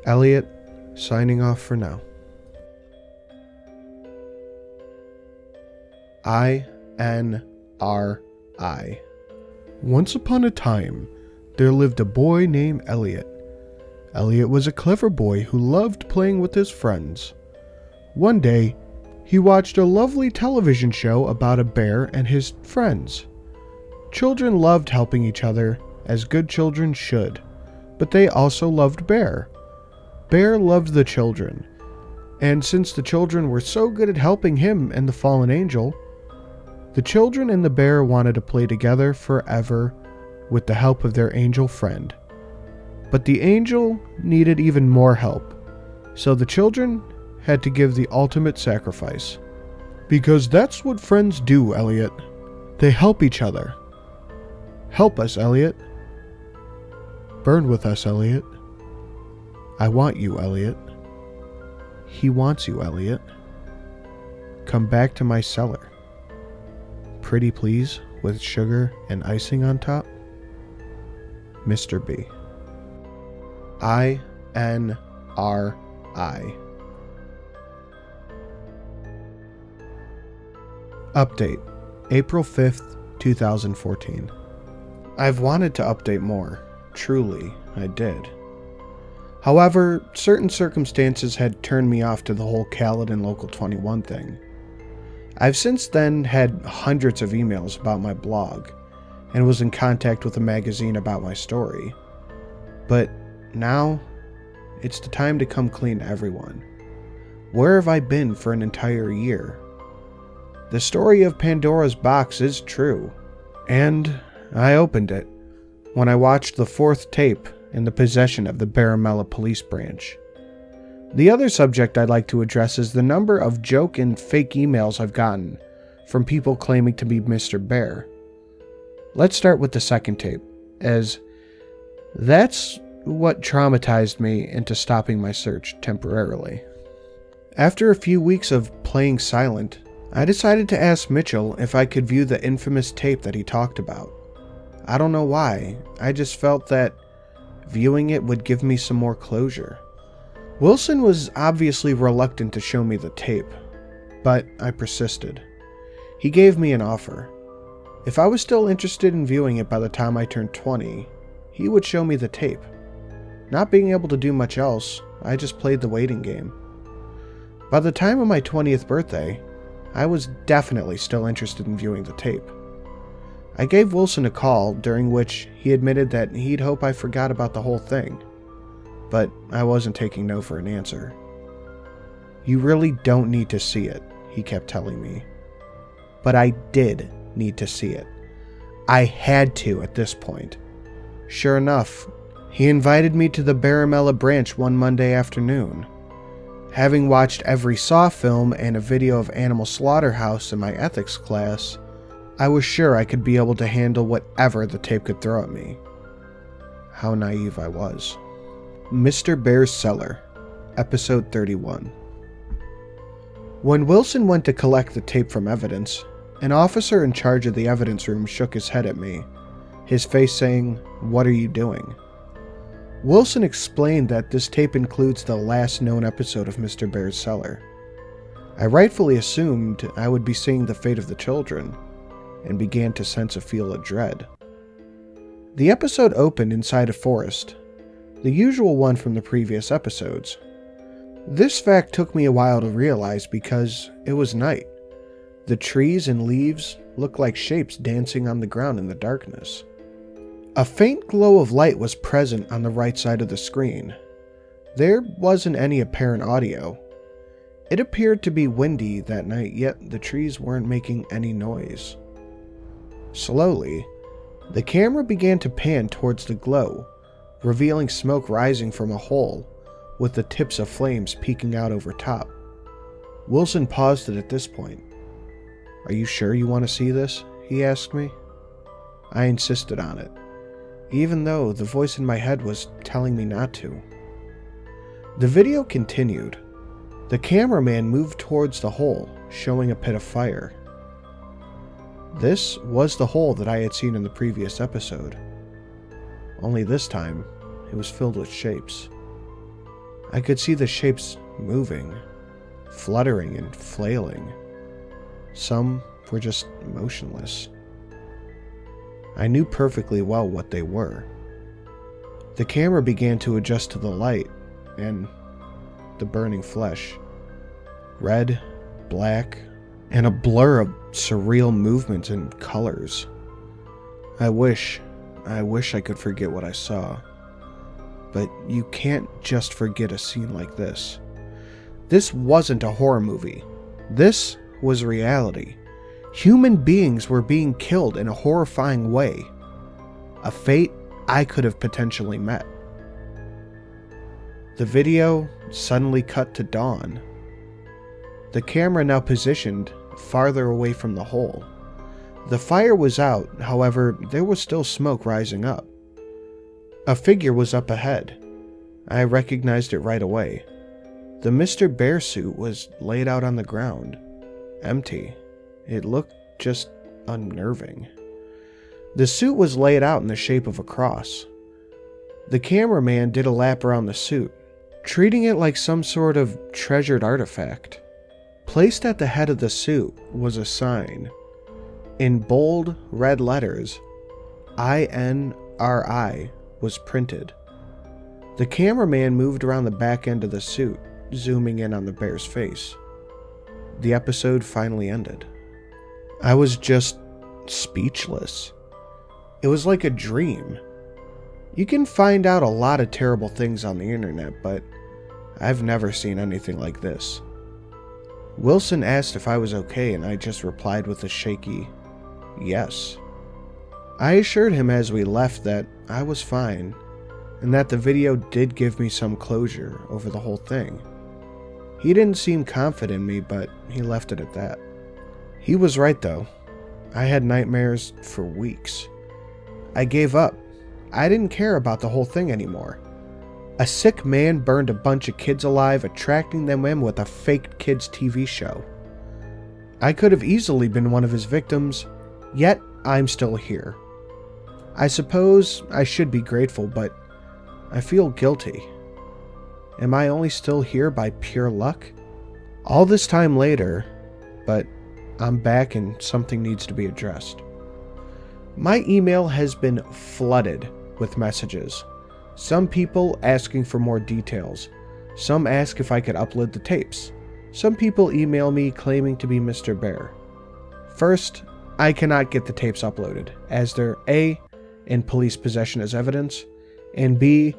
Elliot, signing off for now. INRI. Once upon a time, there lived a boy named Elliot. Elliot was a clever boy who loved playing with his friends. One day, he watched a lovely television show about a bear and his friends. Children loved helping each other, as good children should, but they also loved Bear. Bear loved the children, and since the children were so good at helping him and the fallen angel, The children and the bear wanted to play together forever with the help of their angel friend. But the angel needed even more help, so the children had to give the ultimate sacrifice. Because that's what friends do, Elliot. They help each other. Help us, Elliot. Burn with us, Elliot. I want you, Elliot. He wants you, Elliot. Come back to my cellar. Pretty please, with sugar and icing on top. Mr. B. INRI. Update, April 5th, 2014. I've wanted to update more. Truly, I did. However, certain circumstances had turned me off to the whole Caledon Local 21 thing. I've since then had hundreds of emails about my blog, and was in contact with a magazine about my story. But now, it's the time to come clean to everyone. Where have I been for an entire year? The story of Pandora's box is true, and I opened it when I watched the fourth tape in the possession of the Baramella Police Branch. The other subject I'd like to address is the number of joke and fake emails I've gotten from people claiming to be Mr. Bear. Let's start with the second tape, as that's what traumatized me into stopping my search temporarily. After a few weeks of playing silent, I decided to ask Mitchell if I could view the infamous tape that he talked about. I don't know why, I just felt that viewing it would give me some more closure. Wilson was obviously reluctant to show me the tape, but I persisted. He gave me an offer. If I was still interested in viewing it by the time I turned 20, he would show me the tape. Not being able to do much else, I just played the waiting game. By the time of my 20th birthday, I was definitely still interested in viewing the tape. I gave Wilson a call, during which he admitted that he'd hope I forgot about the whole thing. But I wasn't taking no for an answer. You really don't need to see it, he kept telling me. But I did need to see it. I had to at this point. Sure enough, he invited me to the Baramella Branch one Monday afternoon. Having watched every Saw film and a video of Animal Slaughterhouse in my ethics class, I was sure I could be able to handle whatever the tape could throw at me. How naive I was. Mr. Bear's Cellar, Episode 31. When Wilson went to collect the tape from evidence, an officer in charge of the evidence room shook his head at me, his face saying, "What are you doing?" Wilson explained that this tape includes the last known episode of Mr. Bear's Cellar. I rightfully assumed I would be seeing the fate of the children, and began to sense a feel of dread. The episode opened inside a forest, the usual one from the previous episodes. This fact took me a while to realize because it was night. The trees and leaves looked like shapes dancing on the ground in the darkness. A faint glow of light was present on the right side of the screen. There wasn't any apparent audio. It appeared to be windy that night, yet the trees weren't making any noise. Slowly, the camera began to pan towards the glow, revealing smoke rising from a hole, with the tips of flames peeking out over top. Wilson paused it at this point. "Are you sure you want to see this?" he asked me. I insisted on it, even though the voice in my head was telling me not to. The video continued. The cameraman moved towards the hole, showing a pit of fire. This was the hole that I had seen in the previous episode. Only this time, it was filled with shapes. I could see the shapes moving, fluttering and flailing. Some were just motionless. I knew perfectly well what they were. The camera began to adjust to the light and the burning flesh. Red, black, and a blur of surreal movements and colors. I wish I could forget what I saw. But you can't just forget a scene like this. This wasn't a horror movie. This was reality. Human beings were being killed in a horrifying way. A fate I could have potentially met. The video suddenly cut to dawn. The camera now positioned farther away from the hole. The fire was out, however, there was still smoke rising up. A figure was up ahead. I recognized it right away. The Mr. Bear suit was laid out on the ground, empty. It looked just unnerving. The suit was laid out in the shape of a cross. The cameraman did a lap around the suit, treating it like some sort of treasured artifact. Placed at the head of the suit was a sign. In bold red letters, INRI was printed. The cameraman moved around the back end of the suit, zooming in on the bear's face. The episode finally ended. I was just speechless. It was like a dream. You can find out a lot of terrible things on the internet, but I've never seen anything like this. Wilson asked if I was okay, and I just replied with a shaky yes. I assured him as we left that I was fine, and that the video did give me some closure over the whole thing. He didn't seem confident in me, but he left it at that. He was right though. I had nightmares for weeks. I gave up. I didn't care about the whole thing anymore. A sick man burned a bunch of kids alive, attracting them in with a fake kids TV show. I could have easily been one of his victims, yet I'm still here. I suppose I should be grateful, but I feel guilty. Am I only still here by pure luck? All this time later, but I'm back and something needs to be addressed. My email has been flooded with messages. Some people asking for more details. Some ask if I could upload the tapes. Some people email me claiming to be Mr. Bear. First, I cannot get the tapes uploaded, as they're A, in police possession as evidence, and B,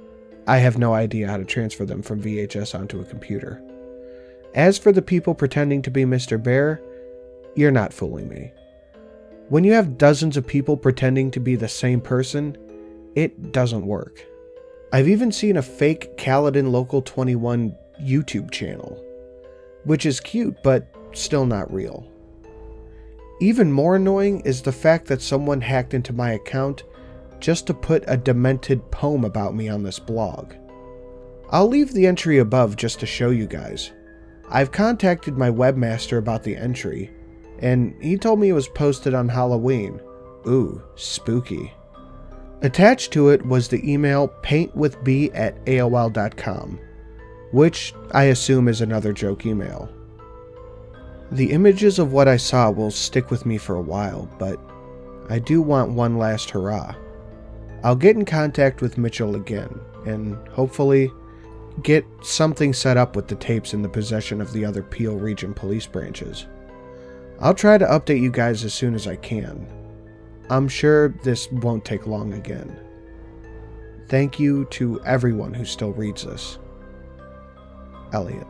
I have no idea how to transfer them from VHS onto a computer. As for the people pretending to be Mr. Bear, you're not fooling me. When you have dozens of people pretending to be the same person, it doesn't work. I've even seen a fake Caledon Local 21 YouTube channel, which is cute but still not real. Even more annoying is the fact that someone hacked into my account just to put a demented poem about me on this blog. I'll leave the entry above just to show you guys. I've contacted my webmaster about the entry, and he told me it was posted on Halloween. Ooh, spooky. Attached to it was the email paintwithb@aol.com, which I assume is another joke email. The images of what I saw will stick with me for a while, but I do want one last hurrah. I'll get in contact with Mitchell again, and hopefully get something set up with the tapes in the possession of the other Peel Region police branches. I'll try to update you guys as soon as I can. I'm sure this won't take long again. Thank you to everyone who still reads this. Elliot.